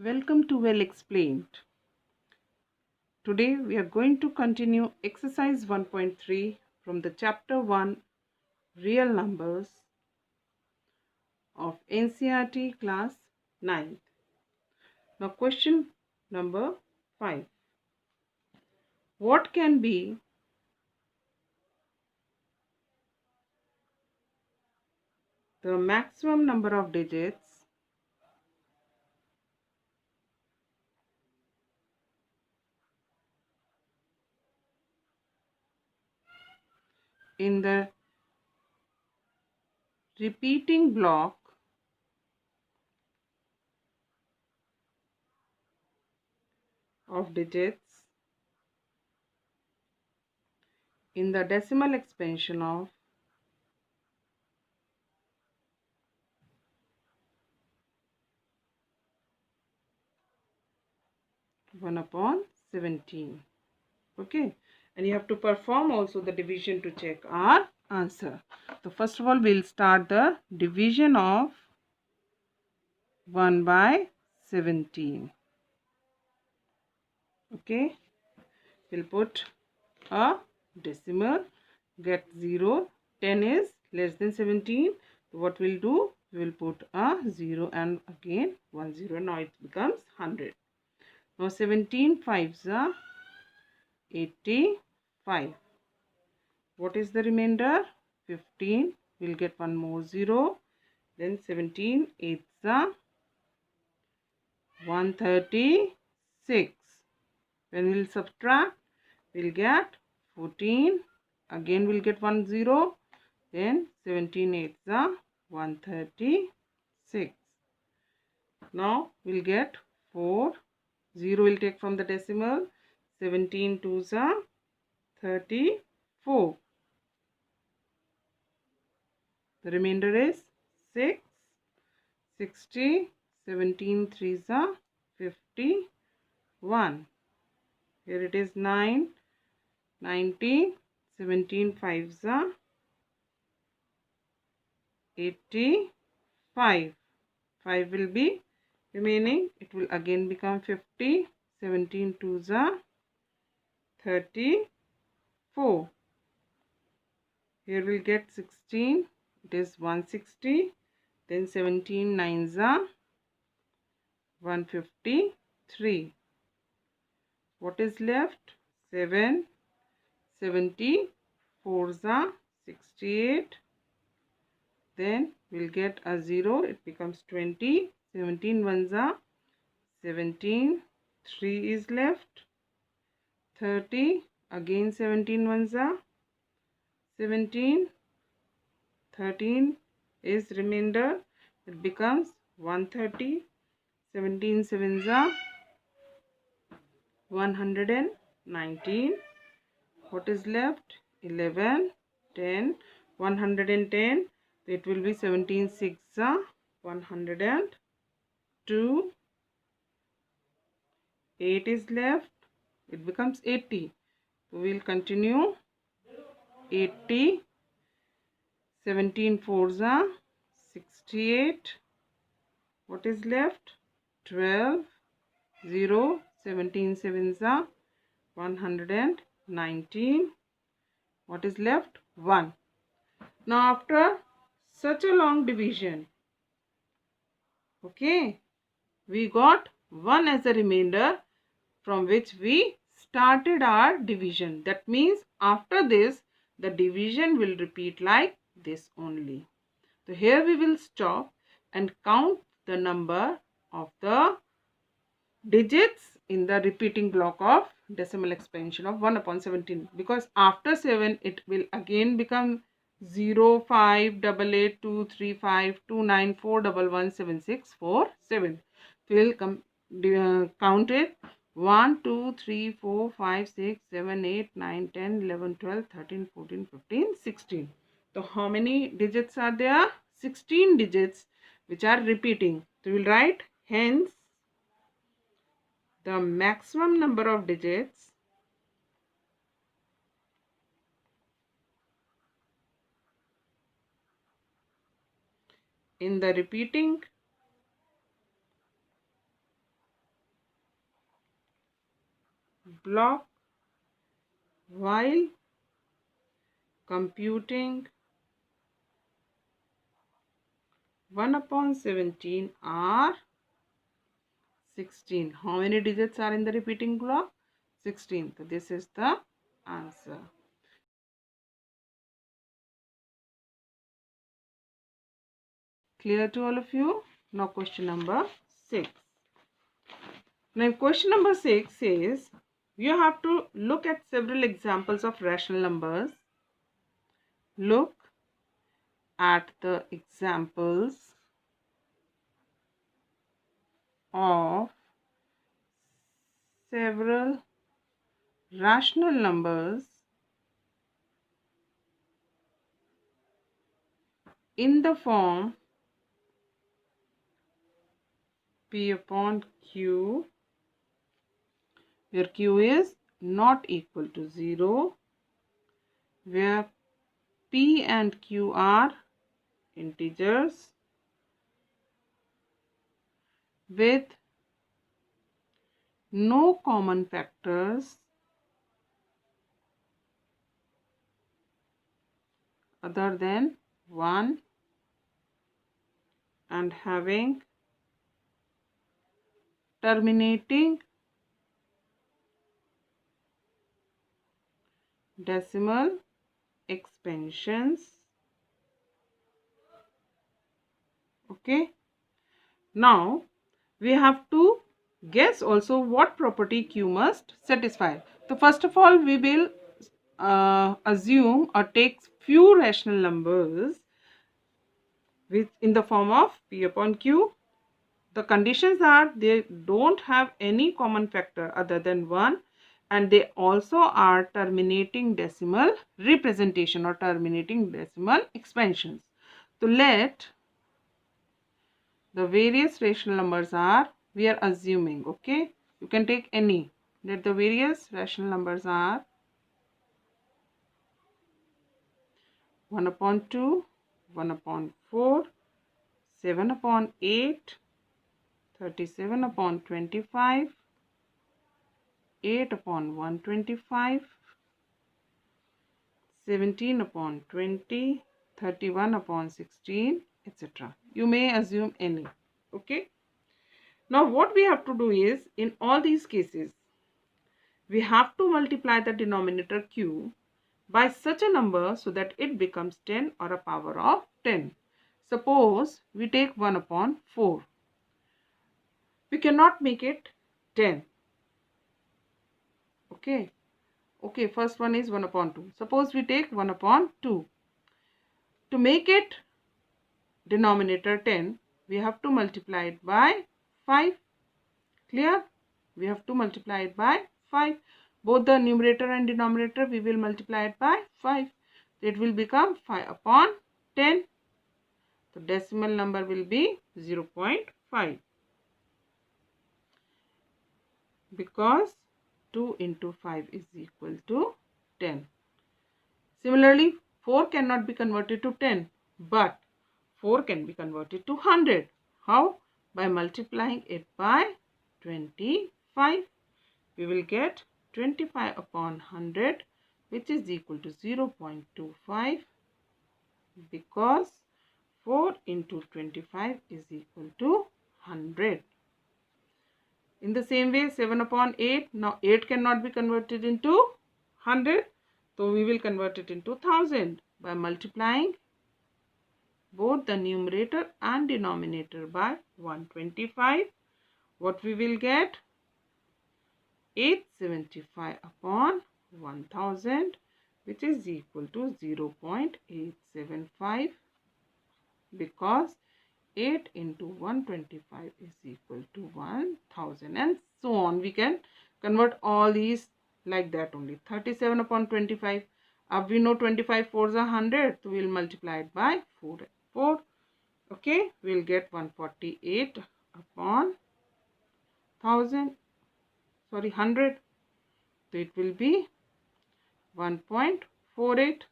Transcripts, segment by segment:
Welcome to Well Explained. Today we are going to continue exercise 1.3 from the chapter 1 Real Numbers of Ncert class 9th. Now question number 5. What can be the maximum number of digits in the repeating block of digits in the decimal expansion of 1/17. Okay, and you have to perform also the division to check our answer. So first of all we'll start the division of 1/17. Okay, we'll put a decimal, get 0. 10 is less than 17. So what we'll do, we will put a 0 and again 1 0. Now it becomes 100. Now 17 5s are 85. What is the remainder? 15. We'll get one more 0. Then 17 8s are 136. When we'll subtract, we'll get 14. Again we'll get 1 0. Then 17 8s are 136. Now we'll get 4. 0 will take from the decimal. 17 2s are 34. The remainder is 6. 60. 17 3s are 51. Here it is 9. 90. 17 5s are 85. 5 will be remaining. It will again become 50. 17 2s are 34. Here we'll get 16. It is 160. Then 17 9s are 153. What is left? 7. 74s are 68. Then we'll get a 0. It becomes 20. 17 1s are 17. 3 is left. 30. Again 17 1s are 17. 13 is remainder. It becomes 130. 17 7s are 119. What is left? 11. 10. 110. It will be 17 6 are 102. 8 is left. It becomes 80. So we will continue. 80. 17 4s are 68. What is left? 12. 0. 17 7s are 119. What is left? 1. Now after such a long division, okay, we got 1 as a remainder from which we started our division. That means after this the division will repeat like this only. So here we will stop and count the number of the digits in the repeating block of decimal expansion of 1/17, because after 7 it will again become 0 5 8 8 2 3 5 2 9 4 1 1 7 6 4 7. We'll count it 1 2 3 4 5 6 7 8 9 10 11 12 13 14 15 16. So how many digits are there? 16 digits which are repeating. So we'll write hence the maximum number of digits in the repeating block while computing 1/17 are 16. How many digits are in the repeating block? 16. So this is the answer. Clear to all of you? Now question number 6. Now question number 6 says you have to look at several examples of rational numbers. Look at the examples of several rational numbers in the form P upon Q, where Q is not equal to 0, where P and Q are integers with no common factors other than 1 and having terminating decimal expansions. Okay. Now we have to guess also what property Q must satisfy. So first of all, we will assume or take few rational numbers with in the form of P upon Q. The conditions are they don't have any common factor other than 1, and they also are terminating decimal representation or terminating decimal expansions. So let the various rational numbers are, we are assuming, okay, you can take any, that the various rational numbers are 1/2, 1/4, 7/8, 37/25, 8/125, 17/20, 31/16, etc. You may assume any. Okay. Now what we have to do is, in all these cases, we have to multiply the denominator Q by such a number so that it becomes 10 or a power of 10. Suppose we take 1/4. We cannot make it 10. Okay. Okay, first one is 1/2. Suppose we take 1/2. To make it denominator 10, we have to multiply it by 5. Clear? We have to multiply it by 5. Both the numerator and denominator, we will multiply it by 5. It will become 5/10. The decimal number will be 0.5. Because 2 into 5 is equal to 10. Similarly, 4 cannot be converted to 10, but 4 can be converted to 100. How? By multiplying it by 25. We will get 25/100, which is equal to 0.25, because 4 into 25 is equal to 100. In the same way, 7/8. Now 8 cannot be converted into 100. So we will convert it into 1000 by multiplying both the numerator and denominator by 125. What we will get? 875/1000, which is equal to 0.875, because 8 into 125 is equal to 1000, and so on. We can convert all these like that only. 37/25. We know 25 4s are 100, so we will multiply it by 4. Okay, we will get 148/1000. Sorry, 100. So it will be 1.48,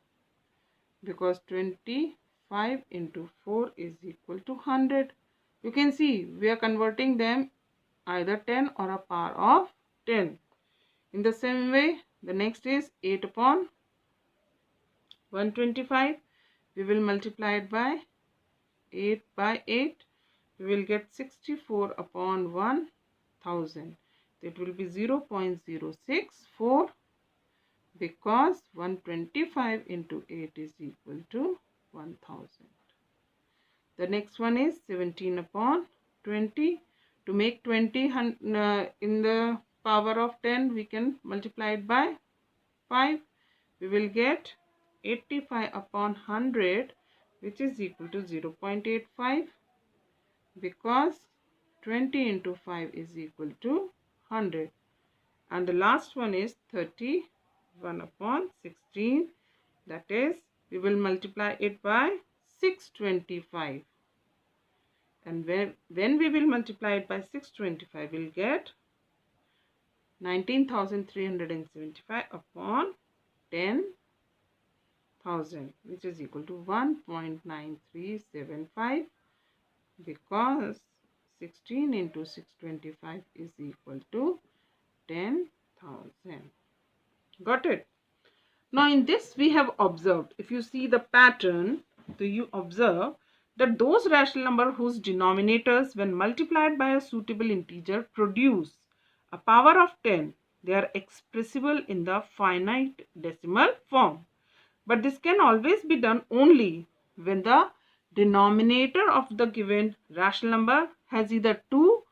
because 25 into 4 is equal to 100. You can see we are converting them either 10 or a power of 10. In the same way, the next is 8 upon 125. We will multiply it by 8 by 8. We will get 64 upon 1000. It will be 0.064 because 125 into 8 is equal to 1000. The next one is 17 upon 20. To make 20 in the power of 10, we can multiply it by 5. We will get 85 upon 100, which is equal to 0.85 because 20 into 5 is equal to 100. And the last one is 31 upon 16. That is, we will multiply it by 625. And when we will multiply it by 625, we'll get 19,375 upon 10,000, which is equal to 1.9375 because 16 into 625 is equal to 10,000. Got it? Now in this we have observed, if you see the pattern, do you observe that those rational numbers whose denominators when multiplied by a suitable integer produce a power of 10, they are expressible in the finite decimal form. But this can always be done only when the denominator of the given rational number has either 2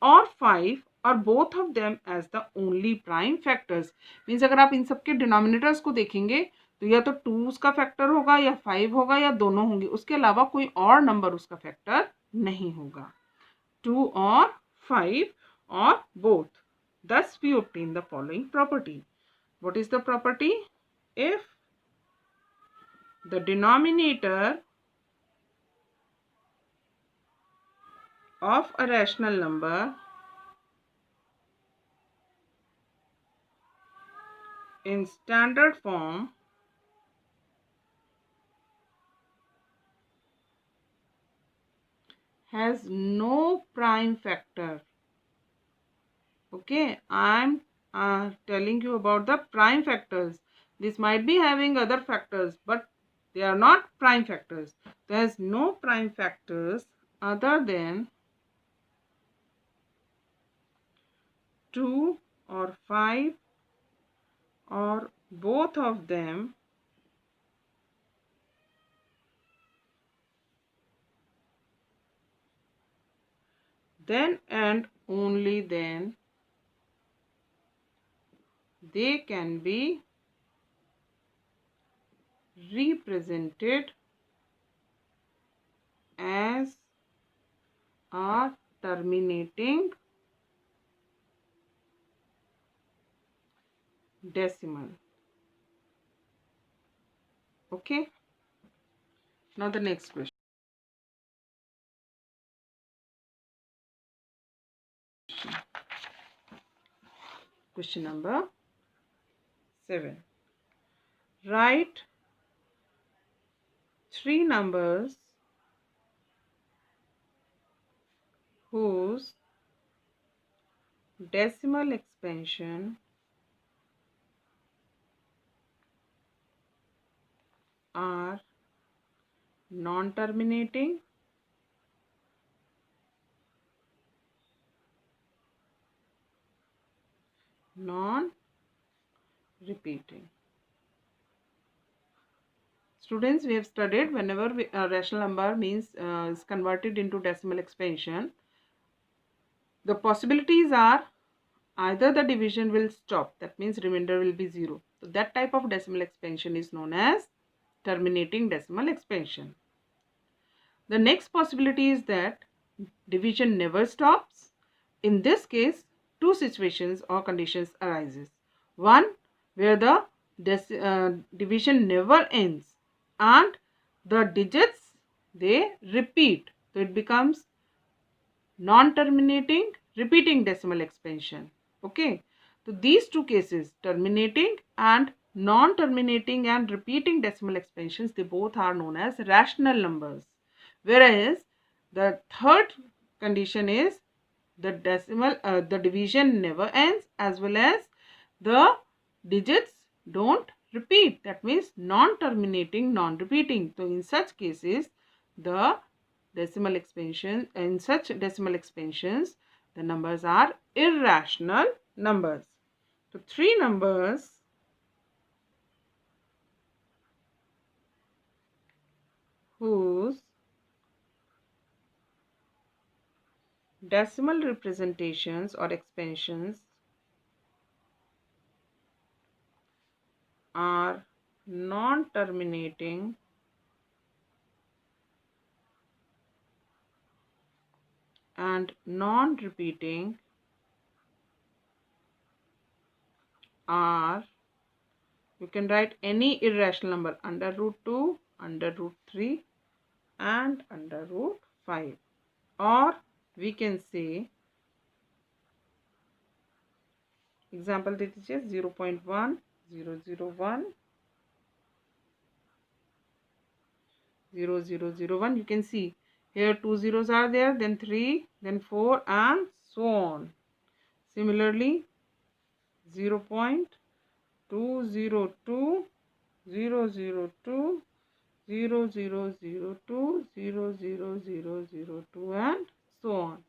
or 5 or both of them as the only prime factors. Means अगर आप इन सबके denominators को देखेंगे तो या तो 2 उसका factor होगा या 5 होगा या दोनों होंगे, उसके अलावा कोई और नंबर उसका फैक्टर नहीं होगा. 2 or 5 or both. Thus we obtain the following property. What is the property? If the denominator of a rational number in standard form has no prime factor. Okay, I am telling you about the prime factors. This might be having other factors, but they are not prime factors. There is no prime factors other than 2 or 5 or both of them then and only then they can be represented as a terminating decimal. Okay. Now the next question. Question number 7. Write 3 numbers whose decimal expansion are non-terminating, non-repeating. Students, we have studied whenever a rational number means is converted into decimal expansion, the possibilities are either the division will stop, that means remainder will be 0. So that type of decimal expansion is known as terminating decimal expansion. The next possibility is that division never stops. In this case, 2 situations or conditions arises. One, where the division never ends and the digits, they repeat. So it becomes non-terminating, repeating decimal expansion. Okay. So these 2 cases, terminating and non-terminating and repeating decimal expansions, they both are known as rational numbers. Whereas the third condition is the division never ends as well as the digits don't repeat. That means non-terminating, non-repeating. So in such cases, the decimal expansion, in such decimal expansions, the numbers are irrational numbers. So three numbers whose decimal representations or expansions are non-terminating and non-repeating are, you can write any irrational number under root 2, under root 3 and under root 5, or we can say example दीजिए 0.1, 001, 0001. You can see here two zeros are there, then 3, then 4 and so on. Similarly 0.202, 002, 0002, 00002 and so on.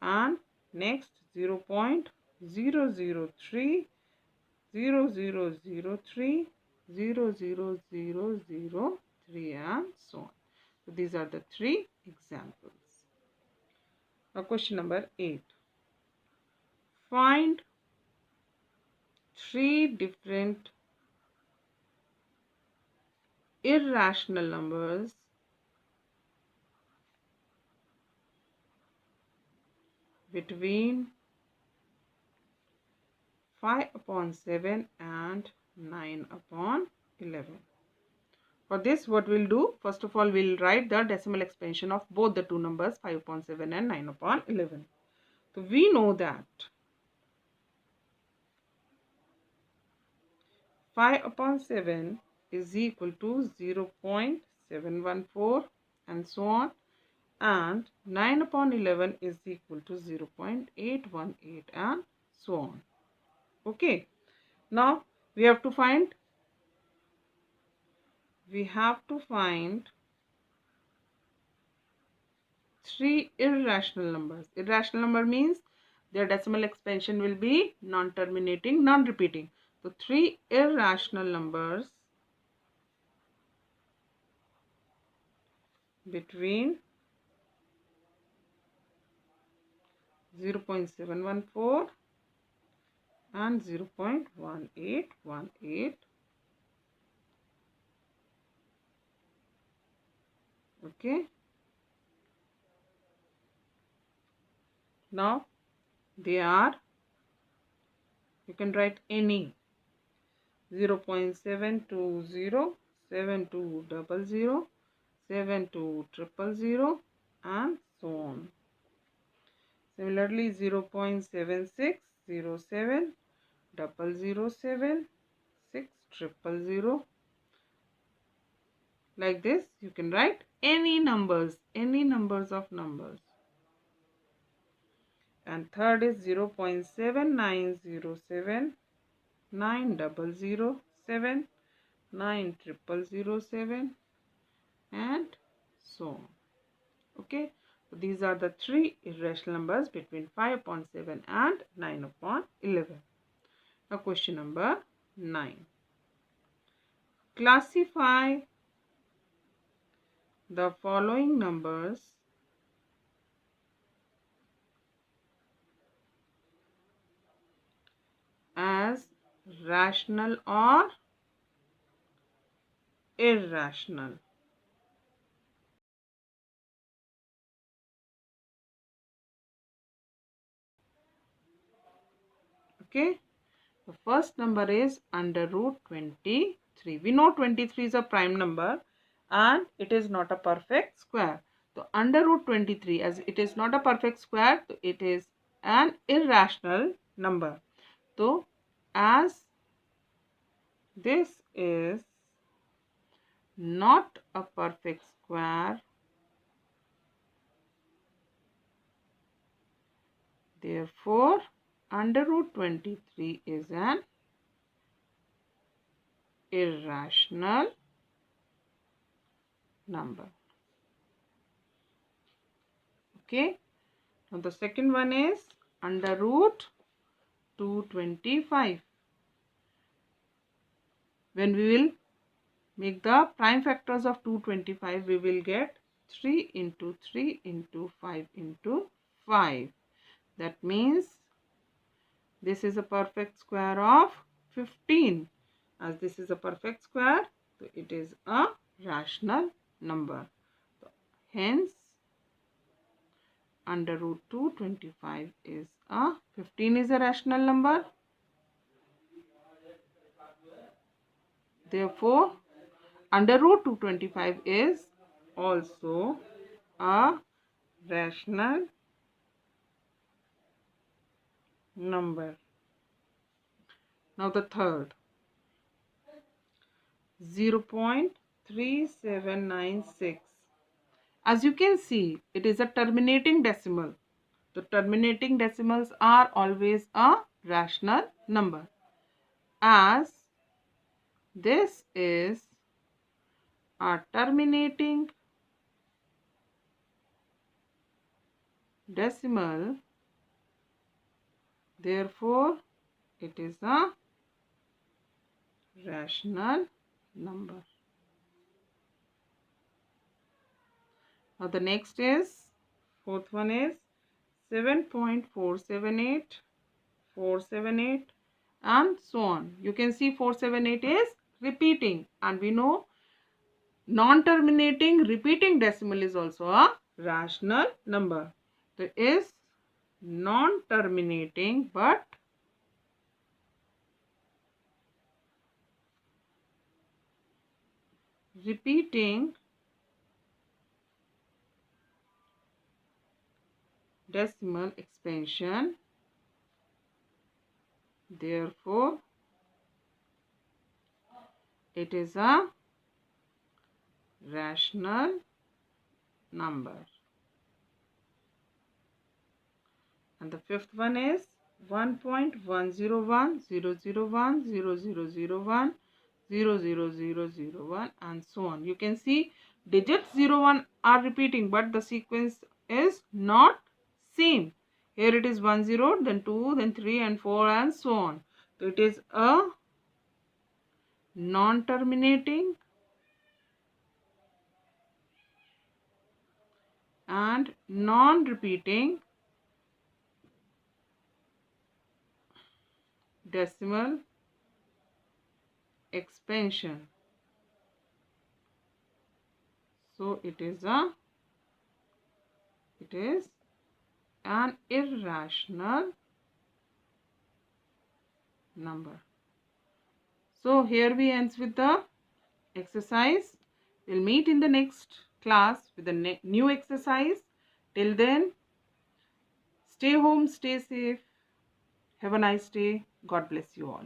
And next 0.003, 0003, 00003 and so on. So these are the three examples. Now question number 8. Find three different irrational numbers between 5/7 and 9/11. For this, what we'll do, first of all, we'll write the decimal expansion of both the two numbers 5/7 and 9/11. So we know that 5/7 is equal to 0.714 and so on, and 9/11 is equal to 0.818 and so on. Okay, now we have to find three irrational numbers. Irrational number means their decimal expansion will be non-terminating, non-repeating. So three irrational numbers between 0.714 and 0.1818. Okay. Now they are, you can write any 0.720, 7200, 72000 and so on. Similarly 0.7607, 007, 6000. Like this, you can write any numbers of numbers. And third is 0.7907, 9007, 9007 and so on. Okay, so these are the three irrational numbers between 5/7 and 9/11. Now question number 9. Classify the following numbers as rational or irrational. Okay, the first number is under root 23. We know 23 is a prime number and it is not a perfect square. So under root 23, as it is not a perfect square, so it is an irrational number. So as this is not a perfect square, therefore under root 23 is an irrational number. Okay. Now the second one is under root 225. When we will make the prime factors of 225, we will get 3 into 3 into 5 into 5. That means this is a perfect square of 15. As this is a perfect square, so it is a rational number. So, hence, under root 225 is 15 is a rational number. Therefore, under root 225 is also a rational number. Now the third, 0.3796. As you can see, it is a terminating decimal. The terminating decimals are always a rational number. As this is a terminating decimal, therefore it is a rational number. Now the next is, fourth one is 7.478, 478 and so on. You can see 478 is repeating, and we know non-terminating repeating decimal is also a rational number. There is non-terminating but repeating decimal expansion. Therefore, it is a rational number. And the fifth one is 1.10100100001 00001 and so on. You can see digits 01 are repeating, but the sequence is not same. Here it is 1 0, then 2, then 3 and 4 and so on. So it is a non-terminating and non-repeating decimal expansion. So it is an irrational number. So here we ends with the exercise. We'll meet in the next class with a new exercise. Till then, stay home, stay safe. Have a nice day. God bless you all.